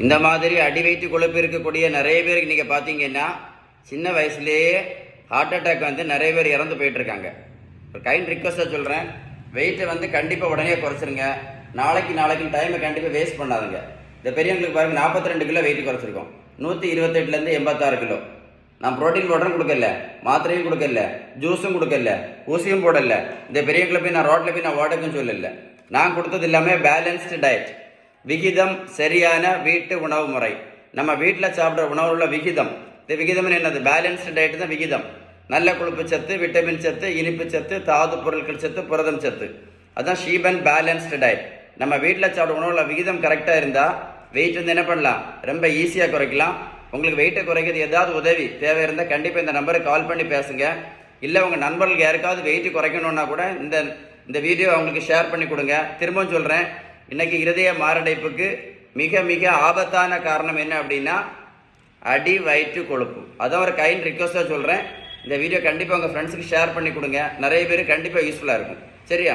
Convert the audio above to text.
இந்த மாதிரி அடி வயிற்று கொழுப்பு இருக்கக்கூடிய நிறைய பேருக்கு நீங்கள் பார்த்தீங்கன்னா சின்ன வயசுலேயே ஹார்ட் அட்டாக் வந்து நிறைய பேர் இறந்து போயிட்டுருக்காங்க. ஒரு கைண்ட் ரிக்வஸ்ட்டாக சொல்கிறேன், வெயிட்டை வந்து கண்டிப்பாக உடனே குறைச்சிருங்க. நாளைக்கு டைமை கண்டிப்பாக வேஸ்ட் பண்ணாதுங்க. இந்த பெரியவங்களுக்கு பாருங்கள், 42 கிலோ வெயிட் குறைச்சிருக்கோம். 128லேருந்து 86 கிலோ. நான் ப்ரோட்டீன் பவுடரும் கொடுக்கல, மாத்திரையும் கொடுக்கல, ஜூஸும் கொடுக்கல, ஊசியும் போடல. இந்த பெரியவங்களை போய் நான் ரோட்டில் போய் நான் ஓடக்குன்னு சொல்லல. நான் கொடுத்தது எல்லாமே பேலன்ஸ்டு டயட், விகிதம் சரியான வீட்டு உணவு முறை. நம்ம வீட்டில் சாப்பிட்ற உணவு உள்ள விகிதம். இந்த விகிதம் என்னது? பேலன்ஸ்டு டயட் தான் விகிதம். நல்ல கொழுப்பு சத்து, விட்டமின் சத்து, இனிப்பு சத்து, தாது பொருட்கள் சத்து, புரதம் சத்து. அதுதான் ஷீபன் பேலன்ஸ்டு டயட். நம்ம வீட்டில் சாப்பிட்ற உணவுல விகிதம் கரெக்டாக இருந்தால் வெயிட் வந்து என்ன பண்ணலாம், ரொம்ப ஈஸியாக குறைக்கலாம். உங்களுக்கு வெயிட்டை குறைக்கிறது ஏதாவது உதவி தேவை இருந்தால் கண்டிப்பாக இந்த நம்பருக்கு கால் பண்ணி பேசுங்க. இல்லை உங்கள் நண்பர்களுக்கு யாருக்காவது வெயிட் குறைக்கணுன்னா கூட இந்த வீடியோ அவங்களுக்கு ஷேர் பண்ணி கொடுங்க. திரும்பவும் சொல்கிறேன், இன்றைக்கி இருதய மாரடைப்புக்கு மிக மிக ஆபத்தான காரணம் என்ன அப்படின்னா அடி வயிற்று கொழுப்பு. அதான் ஒரு கைண்ட் ரிக்வஸ்ட்டாக சொல்கிறேன். இந்த வீடியோ கண்டிப்பாக உங்கள் ஃப்ரெண்ட்ஸுக்கு ஷேர் பண்ணி கொடுங்க. நிறைய பேர் கண்டிப்பாக யூஸ்ஃபுல்லாக இருக்கும். சரியா?